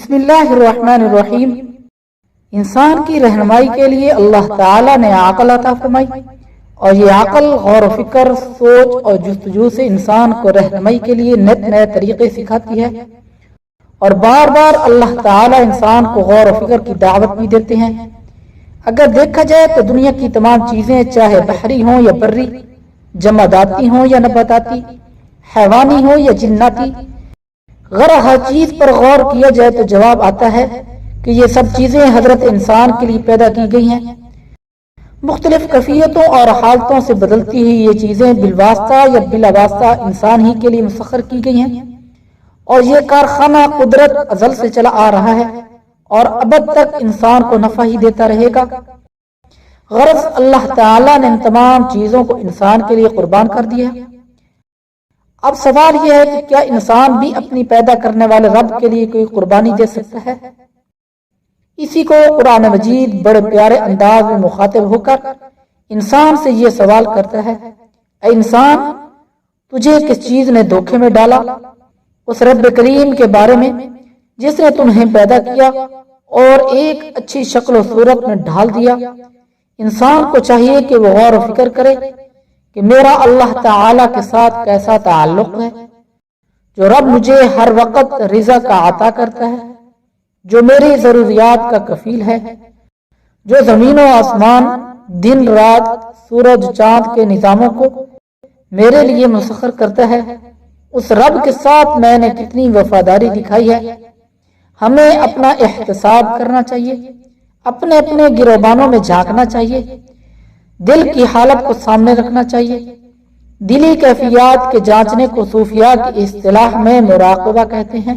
بسم اللہ الرحمن الرحیم۔ انسان کی رہنمائی کے لیے اللہ تعالیٰ نے عقل عطا فرمائی، اور یہ عقل غور و فکر، سوچ اور جستجو سے انسان کو رہنمائی کے لیے نئے نئے طریقے سکھاتی ہے، اور بار بار اللہ تعالیٰ انسان کو غور و فکر کی دعوت بھی دیتے ہیں۔ اگر دیکھا جائے تو دنیا کی تمام چیزیں، چاہے بحری ہوں یا بری، جماداتی ہوں یا نباتاتی، حیوانی ہوں یا جناتی، اگر ہر چیز پر غور کیا جائے تو جواب آتا ہے کہ یہ سب چیزیں حضرت انسان کے لیے پیدا کی گئی ہیں۔ مختلف کیفیتوں اور حالتوں سے بدلتی ہوئی یہ چیزیں بالواسطہ یا بلا واسطہ انسان ہی کے لیے مسخر کی گئی ہیں، اور یہ کارخانہ قدرت ازل سے چلا آ رہا ہے اور ابد تک انسان کو نفع ہی دیتا رہے گا۔ غرض اللہ تعالیٰ نے ان تمام چیزوں کو انسان کے لیے قربان کر دیا ہے۔ اب سوال یہ ہے کہ کیا انسان بھی اپنی پیدا کرنے والے رب کے لیے کوئی قربانی دے سکتا ہے؟ اسی کو قرآن مجید بڑے پیارے انداز میں مخاطب ہو کر انسان سے یہ سوال کرتا ہے، اے انسان، تجھے کس چیز نے دھوکے میں ڈالا؟ اس رب کریم کے بارے میں جس نے تمہیں پیدا کیا اور ایک اچھی شکل و صورت میں ڈھال دیا۔ انسان کو چاہیے کہ وہ غور و فکر کرے کہ میرا اللہ تعالی کے ساتھ کیسا تعلق ہے، جو رب مجھے ہر وقت رزق کا عطا کرتا ہے، جو میری ضروریات کا کفیل ہے، جو زمین و آسمان، دن رات، سورج چاند کے نظاموں کو میرے لیے مسخر کرتا ہے۔ اس رب کے ساتھ میں نے کتنی وفاداری دکھائی ہے۔ ہمیں اپنا احتساب کرنا چاہیے، اپنے اپنے گروبانوں میں جھانکنا چاہیے، دل کی حالت کو سامنے رکھنا چاہیے۔ دلی کیفیات کے جانچنے کو صوفیاء کی اصطلاح میں مراقبہ کہتے ہیں،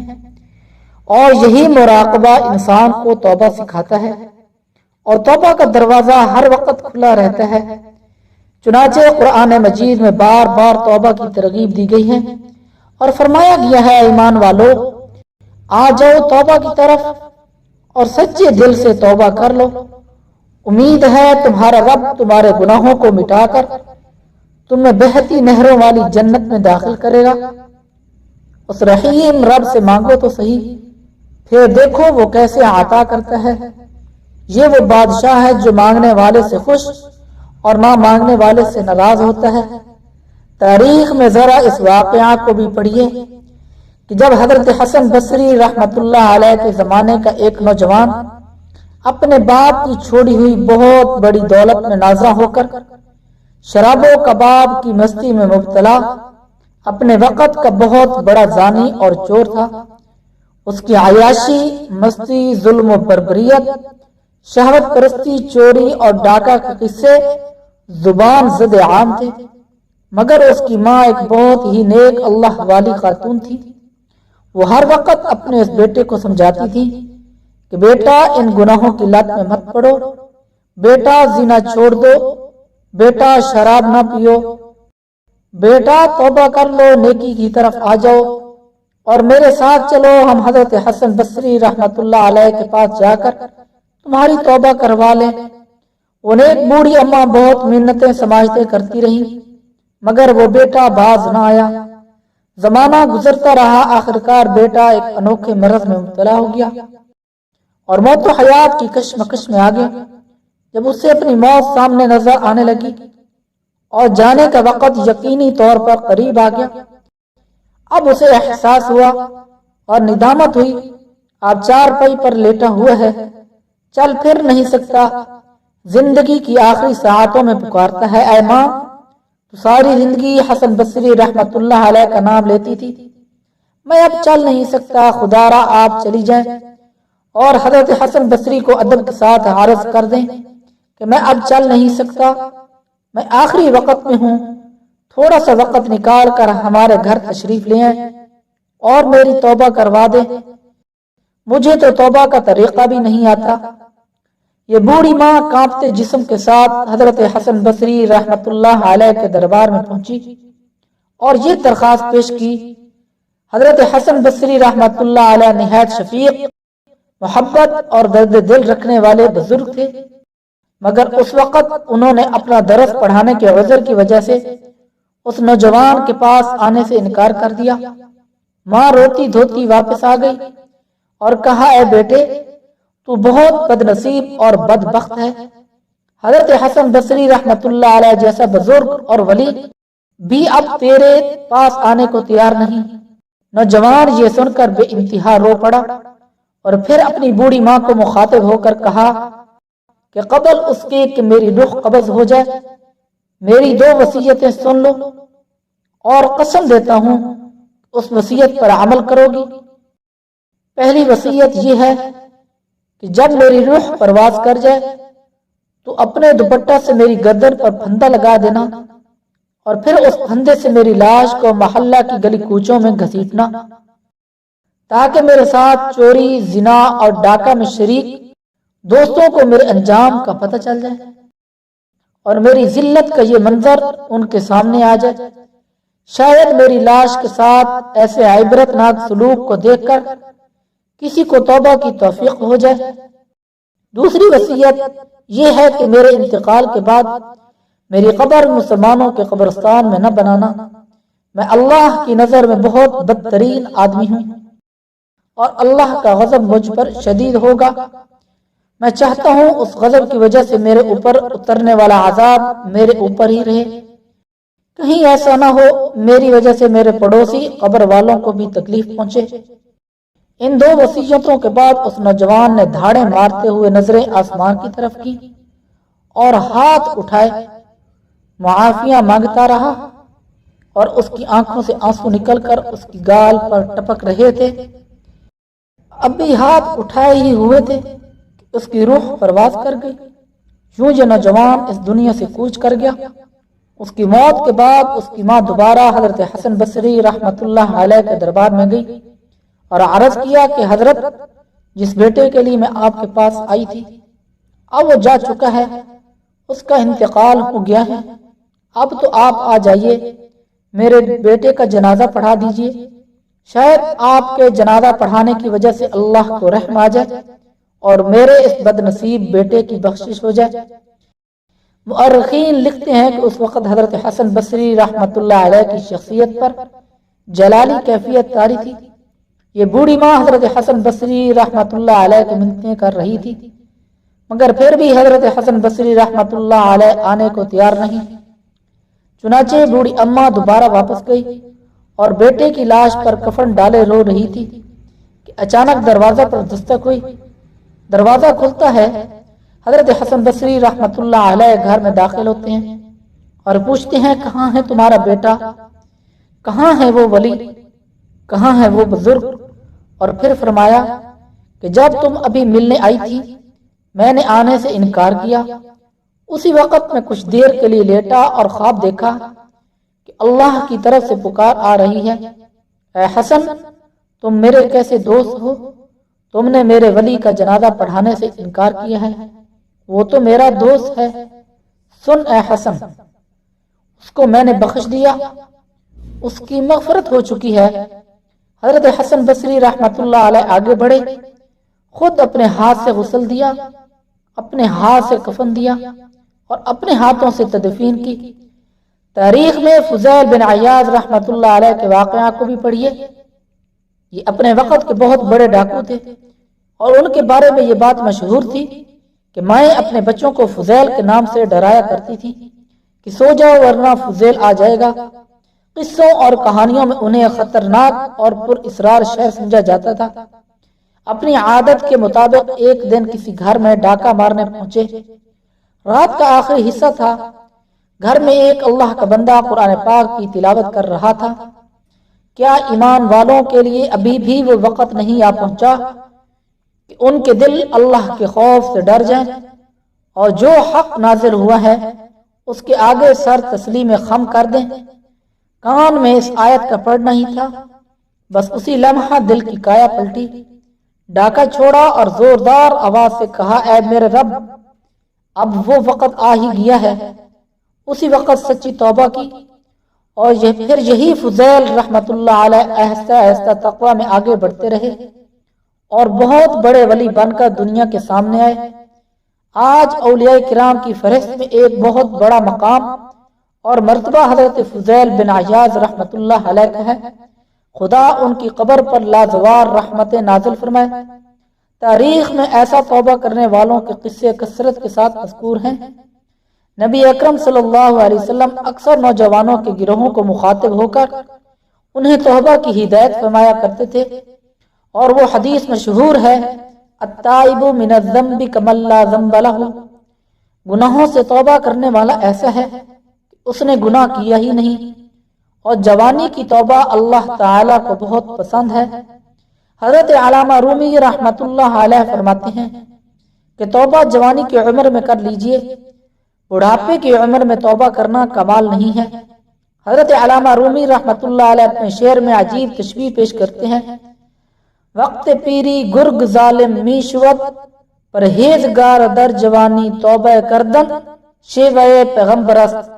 اور یہی مراقبہ انسان کو توبہ سکھاتا ہے، اور توبہ کا دروازہ ہر وقت کھلا رہتا ہے۔ چنانچہ قرآن مجید میں بار بار توبہ کی ترغیب دی گئی ہے، اور فرمایا گیا ہے، ایمان والو، آ جاؤ توبہ کی طرف اور سچے دل سے توبہ کر لو۔ امید ہے تمہارا رب تمہارے گناہوں کو مٹا کر تمہیں بہتی نہروں والی جنت میں داخل کرے گا۔ اس رحیم رب سے مانگو تو صحیح، پھر دیکھو وہ کیسے عطا کرتا ہے۔ یہ وہ بادشاہ ہے جو مانگنے والے سے خوش اور نہ مانگنے والے سے ناراض ہوتا ہے۔ تاریخ میں ذرا اس واقعہ کو بھی پڑھیے کہ جب حضرت حسن بصری رحمت اللہ علیہ کے زمانے کا ایک نوجوان اپنے باپ کی چھوڑی ہوئی بہت بڑی دولت میں نازا ہو کر شراب و کباب کی مستی میں مبتلا، اپنے وقت کا بہت بڑا زانی اور چور تھا۔ اس کی عیاشی، مستی، ظلم و بربریت، شہوت پرستی، چوری اور ڈاکہ کے قصے زبان زد عام تھے، مگر اس کی ماں ایک بہت ہی نیک اللہ والی خاتون تھی۔ وہ ہر وقت اپنے اس بیٹے کو سمجھاتی تھی کہ بیٹا ان گناہوں کی لت میں مت پڑو، بیٹا زنا چھوڑ دو، بیٹا شراب نہ پیو، بیٹا توبہ کر لو، نیکی کی طرف آ جاؤ اور میرے ساتھ چلو، ہم حضرت حسن بصری رحمت اللہ علیہ کے پاس جا کر تمہاری توبہ کروا لیں۔ انہیں ایک بوڑھی اماں بہت منتیں سماجتیں کرتی رہیں، مگر وہ بیٹا باز نہ آیا۔ زمانہ گزرتا رہا، آخرکار بیٹا ایک انوکھے مرض میں مبتلا ہو گیا اور موت و حیات کی کشمکش میں آ گیا۔ جب اسے اپنی موت سامنے نظر آنے لگی اور جانے کا وقت یقینی طور پر قریب آ گیا، اب اسے احساس ہوا اور ندامت ہوئی۔ اب چارپائی پر لیٹا ہوا ہے، چل پھر نہیں سکتا، زندگی کی آخری ساعتوں میں پکارتا ہے، اے ماں، تو ساری زندگی حسن بصری رحمت اللہ علیہ کا نام لیتی تھی، میں اب چل نہیں سکتا، خدا را آپ چلی جائیں اور حضرت حسن بصری کو ادب کے ساتھ عرض کر دیں کہ میں اب چل نہیں سکتا، میں آخری وقت میں ہوں، تھوڑا سا وقت نکال کر ہمارے گھر تشریف لے آئیں اور میری توبہ کروا دیں، مجھے تو توبہ کا طریقہ بھی نہیں آتا۔ یہ بوڑھی ماں کانپتے جسم کے ساتھ حضرت حسن بصری رحمت اللہ علیہ کے دربار میں پہنچی اور یہ درخواست پیش کی۔ حضرت حسن بصری رحمت اللہ علیہ نہایت شفیق، محبت اور درد دل رکھنے والے بزرگ تھے، مگر اس وقت انہوں نے اپنا درس پڑھانے کے عذر کی وجہ سے اس نوجوان کے پاس آنے سے انکار کر دیا۔ ماں روتی دھوتی واپس آ گئی اور کہا اے بیٹے تو بہت بد نصیب اور بدبخت ہے۔ حضرت حسن بصری رحمت اللہ علیہ جیسا بزرگ اور ولی بھی اب تیرے پاس آنے کو تیار نہیں۔ نوجوان یہ سن کر بے انتہا رو پڑا اور پھر اپنی بوڑھی ماں کو مخاطب ہو کر کہا کہ قبل اس کے کہ میری روح قبض ہو جائے میری 2 وصیتیں سن لو اور قسم دیتا ہوں اس وصیت پر عمل کرو گی۔ پہلی وصیت یہ ہے کہ جب میری روح پرواز کر جائے تو اپنے دوپٹہ سے میری گردن پر پھندا لگا دینا اور پھر اس پھندے سے میری لاش کو محلہ کی گلی کوچوں میں گھسیٹنا تاکہ میرے ساتھ چوری، زنا اور ڈاکہ میں شریک دوستوں کو میرے انجام کا پتہ چل جائے اور میری ذلت کا یہ منظر ان کے سامنے آ جائے۔ شاید میری لاش کے ساتھ ایسے عبرت ناک سلوک کو دیکھ کر کسی کو توبہ کی توفیق ہو جائے۔ دوسری وصیت یہ ہے کہ میرے انتقال کے بعد میری قبر مسلمانوں کے قبرستان میں نہ بنانا۔ میں اللہ کی نظر میں بہت بدترین آدمی ہوں اور اللہ کا غضب مجھ پر شدید ہوگا۔ میں چاہتا ہوں اس غضب کی وجہ سے میرے اوپر اترنے والا عذاب میرے اوپر ہی رہے، کہیں ایسا نہ ہو میری وجہ سے میرے پڑوسی قبر والوں کو بھی تکلیف پہنچے۔ ان 2 وصیتوں کے بعد اس نوجوان نے دھاڑیں مارتے ہوئے نظریں آسمان کی طرف کی اور ہاتھ اٹھائے معافیاں مانگتا رہا اور اس کی آنکھوں سے آنسو نکل کر اس کی گال پر ٹپک رہے تھے۔ اب بھی ہاتھ اٹھائے ہی ہوئے تھے کہ اس کی روح پرواز کر گئی۔ یوں یہ نوجوان اس دنیا سے کوچ کر گیا۔ اس کی موت کے بعد اس کی ماں دوبارہ حضرت حسن بصری رحمت اللہ علیہ کے دربار میں گئی اور عرض کیا کہ حضرت جس بیٹے کے لیے میں آپ کے پاس آئی تھی اب وہ جا چکا ہے، اس کا انتقال ہو گیا ہے، اب تو آپ آ جائیے، میرے بیٹے کا جنازہ پڑھا دیجئے، شاید آپ کے جنازہ پڑھانے کی وجہ سے اللہ کو رحم آ جائے اور میرے اس بد نصیب بیٹے کی بخشش ہو جائے۔ مؤرخین لکھتے ہیں کہ اس وقت حضرت حسن بصری رحمت اللہ علیہ کی شخصیت پر جلالی کیفیت طاری تھی۔ یہ بوڑھی ماں حضرت حسن بصری رحمت اللہ علیہ کی منتیں کر رہی تھی، مگر پھر بھی حضرت حسن بصری رحمت اللہ علیہ آنے کو تیار نہیں۔ چنانچہ بوڑھی اماں دوبارہ واپس گئی اور بیٹے کی لاش پر کفن ڈالے رو رہی تھی کہ اچانک دروازہ پر دستک ہوئی۔ دروازہ کھلتا ہے، حضرت حسن بصری رحمت اللہ علیہ گھر میں داخل ہوتے ہیں اور پوچھتے ہیں کہاں ہے تمہارا بیٹا، کہاں ہے وہ ولی، کہاں ہے وہ بزرگ؟ اور پھر فرمایا کہ جب تم ابھی ملنے آئی تھی میں نے آنے سے انکار کیا، اسی وقت میں کچھ دیر کے لیے لیٹا اور خواب دیکھا کہ اللہ کی طرف سے پکار آ رہی ہے، اے حسن تم میرے کیسے دوست ہو، تم نے میرے ولی کا جنازہ پڑھانے سے انکار کیا ہے، وہ تو میرا دوست ہے، سن اے حسن اس کو میں نے بخش دیا، اس کی مغفرت ہو چکی ہے۔ حضرت حسن بصری رحمت اللہ علیہ آگے بڑھے، خود اپنے ہاتھ سے غسل دیا، اپنے ہاتھ سے کفن دیا اور اپنے ہاتھوں سے تدفین کی۔ تاریخ میں فضیل بن عیاض رحمت اللہ علیہ کے واقعہ کو بھی پڑھیے۔ یہ اپنے وقت کے بہت بڑے ڈاکو تھے اور ان کے بارے میں یہ بات مشہور تھی کہ مائیں اپنے بچوں کو فضیل کے نام سے ڈرایا کرتی تھی کہ سو جاؤ ورنہ فضیل آ جائے گا۔ قصوں اور کہانیوں میں انہیں خطرناک اور پر اسرار شہر سمجھا جاتا تھا۔ اپنی عادت کے مطابق ایک دن کسی گھر میں ڈاکہ مارنے پہنچے۔ رات کا آخری حصہ تھا، گھر میں ایک اللہ کا بندہ قرآن پاک کی تلاوت کر رہا تھا۔ کیا ایمان والوں کے لیے ابھی بھی وہ وقت نہیں آ پہنچا کہ ان کے دل اللہ کے خوف سے ڈر جائیں اور جو حق نازل ہوا ہے اس کے آگے سر تسلیم خم کر دیں؟ کان میں اس آیت کا پڑنا ہی تھا، بس اسی لمحہ دل کی کایا پلٹی، ڈاکہ چھوڑا اور زوردار آواز سے کہا اے میرے رب اب وہ وقت آ ہی گیا ہے۔ اسی وقت سچی توبہ کی اور پھر یہی فضیل رحمت اللہ علیہ آہستہ آہستہ تقوی میں آگے بڑھتے رہے اور بہت بڑے ولی بن کر دنیا کے سامنے آئے۔ آج اولیاء کرام کی فہرست میں ایک بہت بڑا مقام اور مرتبہ حضرت فضیل بن عیاض رحمت اللہ علیہ کا ہے۔ خدا ان کی قبر پر لازوار رحمت نازل فرمائے۔ تاریخ میں ایسا توبہ کرنے والوں کے قصے کثرت کے ساتھ مذکور ہیں۔ نبی اکرم صلی اللہ علیہ وسلم اکثر نوجوانوں کے گروہوں کو مخاطب ہو کر انہیں توبہ کی ہدایت فرمایا کرتے تھے، اور وہ حدیث مشہور ہے، التائب من الذنب کمن لا ذنب لہ، گناہوں سے توبہ کرنے والا ایسا ہے کہ اس نے گناہ کیا ہی نہیں۔ اور جوانی کی توبہ اللہ تعالیٰ کو بہت پسند ہے۔ حضرت علامہ رومی رحمۃ اللہ علیہ فرماتے ہیں کہ توبہ جوانی کی عمر میں کر لیجئے، بڑھاپے کی عمر میں توبہ کرنا کمال نہیں ہے۔ حضرت علامہ رومی رحمۃ اللہ علیہ اپنے شعر میں عجیب تشبیہ پیش کرتے ہیں، وقت پیری گرگ ظالم می شود، پرہیزگار در جوانی توبہ کردن شیوہ پیغمبر است،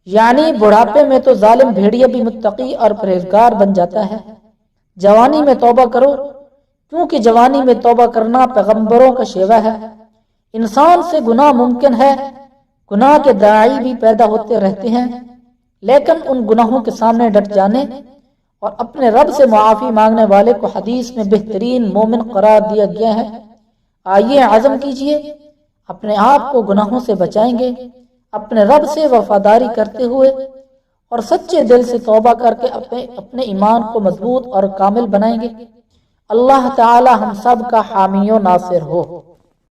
یعنی بڑھاپے میں تو ظالم بھیڑیا بھی متقی اور پرہیزگار بن جاتا ہے، جوانی میں توبہ کرو، کیونکہ جوانی میں توبہ کرنا پیغمبروں کا شیوہ ہے۔ انسان سے گناہ ممکن ہے، گناہ کے داعی بھی پیدا ہوتے رہتے ہیں، لیکن ان گناہوں کے سامنے ڈٹ جانے اور اپنے رب سے معافی مانگنے والے کو حدیث میں بہترین مومن قرار دیا گیا ہے۔ آئیے عزم کیجئے، اپنے آپ کو گناہوں سے بچائیں گے، اپنے رب سے وفاداری کرتے ہوئے اور سچے دل سے توبہ کر کے اپنے ایمان کو مضبوط اور کامل بنائیں گے۔ اللہ تعالی ہم سب کا حامی و ناصر ہو۔